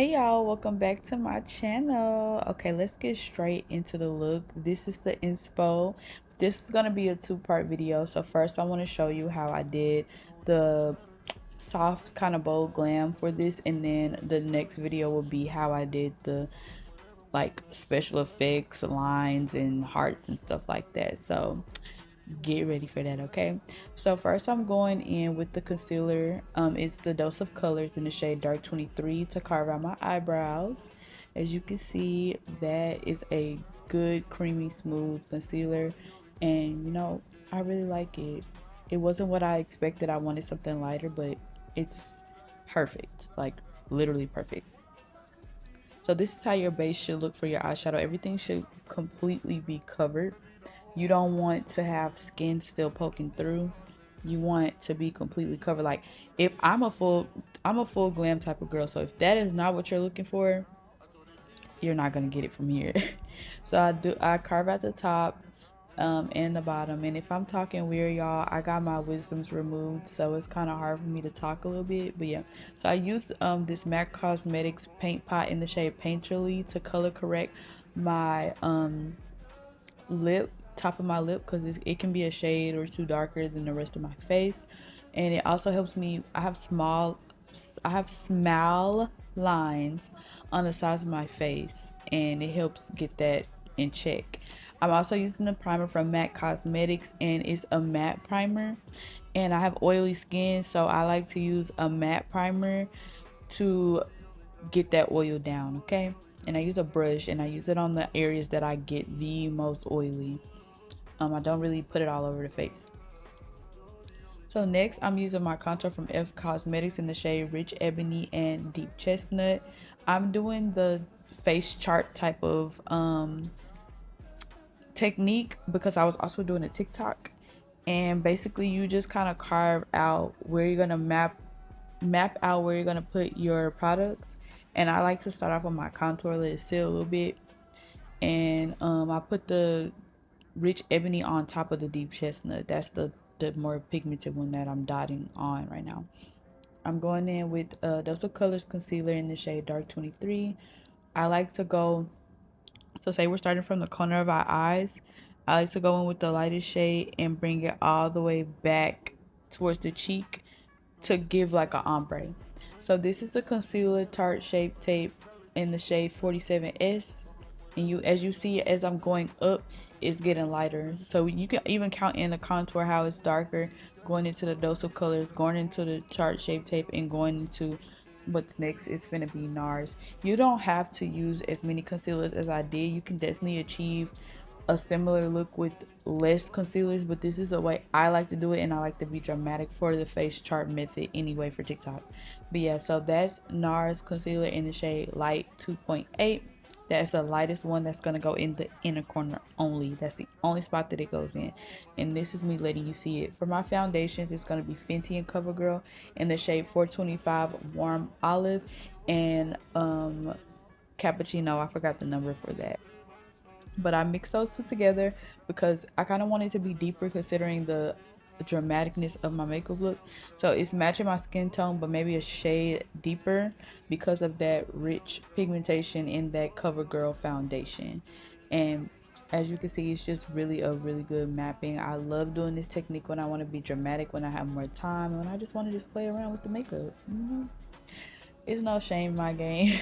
Hey y'all, welcome back to my channel. Okay, let's get straight into the look. This is the inspo. This is gonna be a two-part video. So first I want to show you how I did the soft kind of bold glam for this, and then the next video will be how I did the like special effects lines and hearts and stuff like that. So get ready for that. Okay, so first I'm going in with the concealer. It's the Dose of Colors in the shade dark 23 to carve out my eyebrows. As you can see, that is a good creamy smooth concealer, and I really like it. It wasn't what I expected. I wanted something lighter, but it's perfect, like literally perfect. So this is how your base should look for your eyeshadow. Everything should completely be covered. You don't want to have skin still poking through. You want it to be completely covered. Like, if I'm a full glam type of girl, so if that is not what you're looking for, you're not gonna get it from here. So I carve out the top and the bottom. And if I'm talking weird, y'all, I got my wisdoms removed, so it's kind of hard for me to talk a little bit. But yeah, so I used this MAC Cosmetics paint pot in the shade Painterly to color correct my lip, top of my lip, because it can be a shade or two darker than the rest of my face. And it also helps me, I have small lines on the sides of my face, and it helps get that in check. I'm also using the primer from MAC Cosmetics, and it's a matte primer, and I have oily skin, so I like to use a matte primer to get that oil down. Okay, and I use a brush, and I use it on the areas that I get the most oily. I don't really put it all over the face. So next, I'm using my contour from E.L.F Cosmetics in the shade Rich Ebony and Deep Chestnut. I'm doing the face chart type of technique because I was also doing a TikTok, and basically you just kind of carve out where you're gonna map out where you're gonna put your products. And I like to start off with my contour, let it sit a little bit, and I put the Rich Ebony on top of the Deep Chestnut. That's the more pigmented one that I'm dotting on right now. I'm going in with Dose of Colors concealer in the shade dark 23. I like to go, so say we're starting from the corner of our eyes, I like to go in with the lightest shade and bring it all the way back towards the cheek to give like an ombre. So this is a concealer Tarte Shape Tape in the shade 47S. And as you see, as I'm going up, it's getting lighter. So you can even count in the contour how it's darker, going into the Dose of Colors, going into the Tarte Shape Tape, and going into what's next is gonna be NARS. You don't have to use as many concealers as I did. You can definitely achieve a similar look with less concealers, but this is the way I like to do it, and I like to be dramatic for the face chart method anyway for TikTok. But yeah, so that's NARS concealer in the shade light 2.8. That's the lightest one. That's going to go in the inner corner only. That's the only spot that it goes in. And this is me letting you see it. For my foundations, it's going to be Fenty and Covergirl in the shade 425 Warm Olive and Cappuccino. I forgot the number for that. But I mixed those two together because I kind of wanted to be deeper considering the dramaticness of my makeup look. So it's matching my skin tone, but maybe a shade deeper because of that rich pigmentation in that CoverGirl foundation. And as you can see, it's just really a really good mapping. I love doing this technique when I want to be dramatic, when I have more time, when I just want to just play around with the makeup. It's no shame in my game.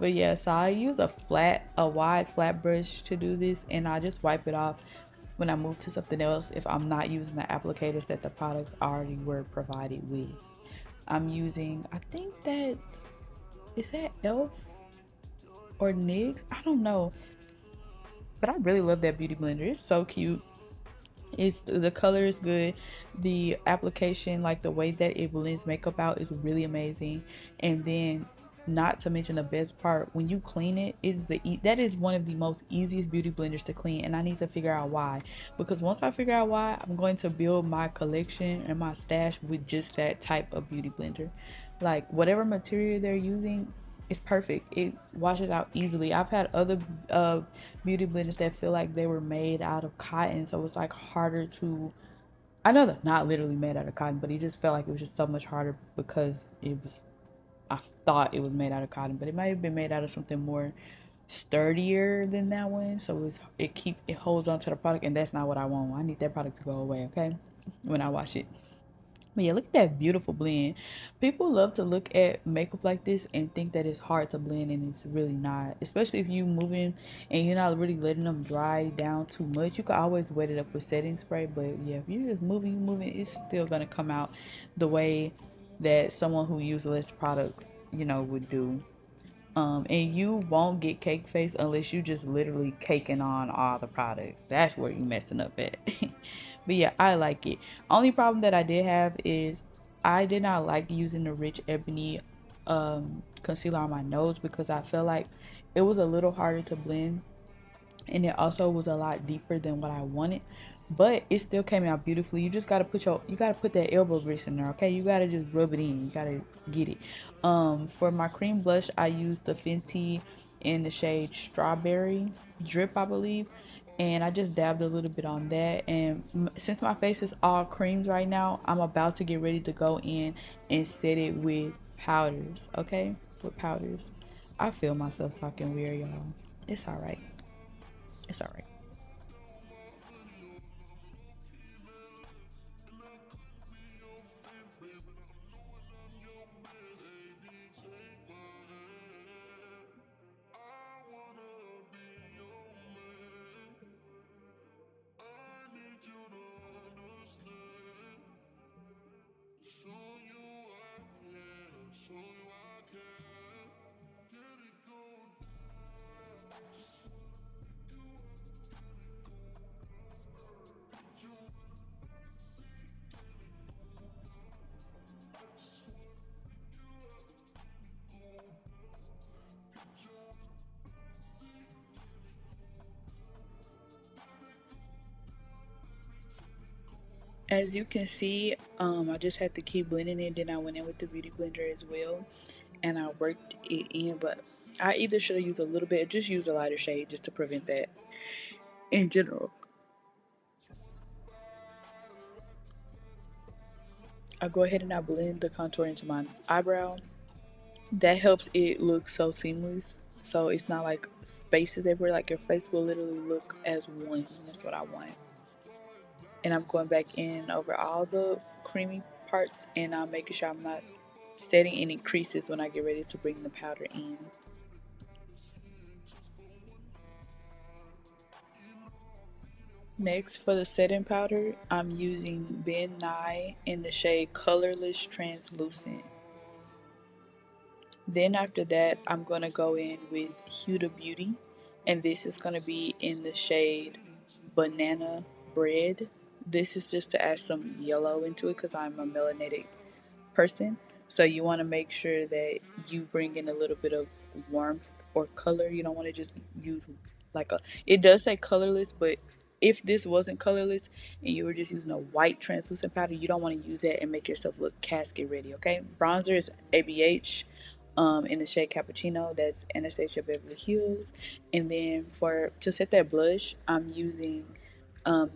But yeah, so I use a wide flat brush to do this, and I just wipe it off when I move to something else if I'm not using the applicators that the products already were provided with. I'm using, I think is that E.L.F or NYX? I don't know. But I really love that beauty blender. It's so cute. It's the color is good. The application, like the way that it blends makeup out, is really amazing. And then, not to mention the best part, when you clean it, that is one of the most easiest beauty blenders to clean. And I need to figure out why, because once I figure out why, I'm going to build my collection and my stash with just that type of beauty blender. Like whatever material they're using, it's perfect. It washes out easily. I've had other beauty blenders that feel like they were made out of cotton, so it's like harder to, I know they're not literally made out of cotton, but it just felt like it was just so much harder because it was I thought it was made out of cotton, but it might have been made out of something more sturdier than that one. So it holds on to the product, and that's not what I want. I need that product to go away, okay? When I wash it. But yeah, look at that beautiful blend. People love to look at makeup like this and think that it's hard to blend, and it's really not. Especially if you moving and you're not really letting them dry down too much. You can always wet it up with setting spray, but yeah, if you're just moving, it's still gonna come out the way that someone who uses less products, would do. And you won't get cake face unless you just literally caking on all the products. That's where you messing up at. But yeah, I like it. Only problem that I did have is I did not like using the Rich Ebony concealer on my nose because I felt like it was a little harder to blend, and it also was a lot deeper than what I wanted, but it still came out beautifully. You just gotta put that elbow grease in there, okay? You gotta just rub it in. You gotta get it. For my cream blush, I used the Fenty in the shade Strawberry Drip, I believe, and I just dabbed a little bit on that. And since my face is all creams right now, I'm about to get ready to go in and set it with powders, okay? With powders. I feel myself talking weird, y'all. It's all right. It's all right. As you can see, I just had to keep blending it. Then I went in with the beauty blender as well, and I worked it in. But I either should have used a little bit, or just use a lighter shade, just to prevent that. In general, I go ahead and I blend the contour into my eyebrow. That helps it look so seamless. So it's not like spaces everywhere. Like your face will literally look as one. That's what I want. And I'm going back in over all the creamy parts, and I'm making sure I'm not setting any creases when I get ready to bring the powder in. Next, for the setting powder, I'm using Ben Nye in the shade Colorless Translucent. Then after that, I'm going to go in with Huda Beauty, and this is going to be in the shade Banana Bread. This is just to add some yellow into it because I'm a melanated person. So you want to make sure that you bring in a little bit of warmth or color. You don't want to just use like a. It does say colorless, but if this wasn't colorless and you were just using a white translucent powder, you don't want to use that and make yourself look casket ready. Okay, bronzer is A.B.H. In the shade Cappuccino. That's Anastasia Beverly Hills. And then for to set that blush, I'm using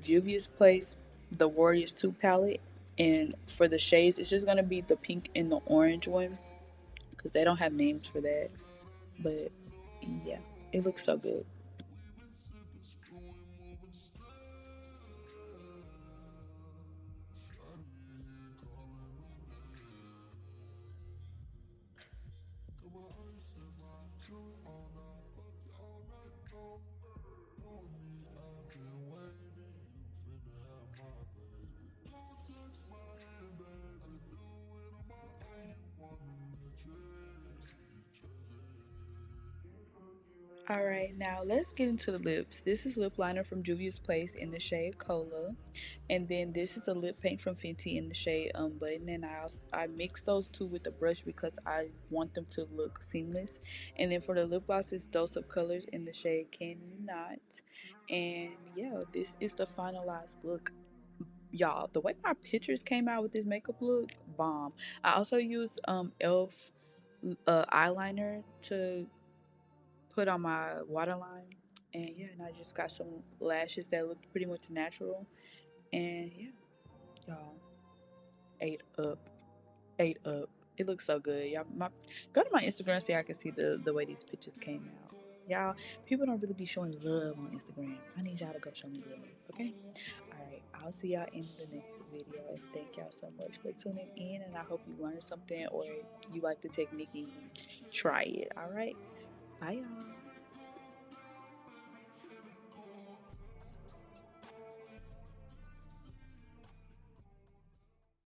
Juvia's Place, the Warriors 2 palette, and for the shades, it's just gonna be the pink and the orange one because they don't have names for that. But yeah, it looks so good. All right, now let's get into the lips. This is lip liner from Juvia's Place in the shade Cola, and then this is a lip paint from Fenty in the shade Unbutton. And I mix those two with the brush because I want them to look seamless. And then for the lip gloss, it's Dose of Colors in the shade Can You Not. And yeah, this is the finalized look. Y'all, the way my pictures came out with this makeup look, bomb. I also used E.L.F. Eyeliner to put on my waterline, and yeah, and I just got some lashes that looked pretty much natural, and yeah, y'all, ate up, ate up. It looks so good. Y'all go to my Instagram so y'all can see the way these pictures came out. Y'all, people don't really be showing love on Instagram. I need y'all to go show me love, okay? All right, I'll see y'all in the next video, and thank y'all so much for tuning in, and I hope you learned something or you like the technique and you try it. All right, bye y'all.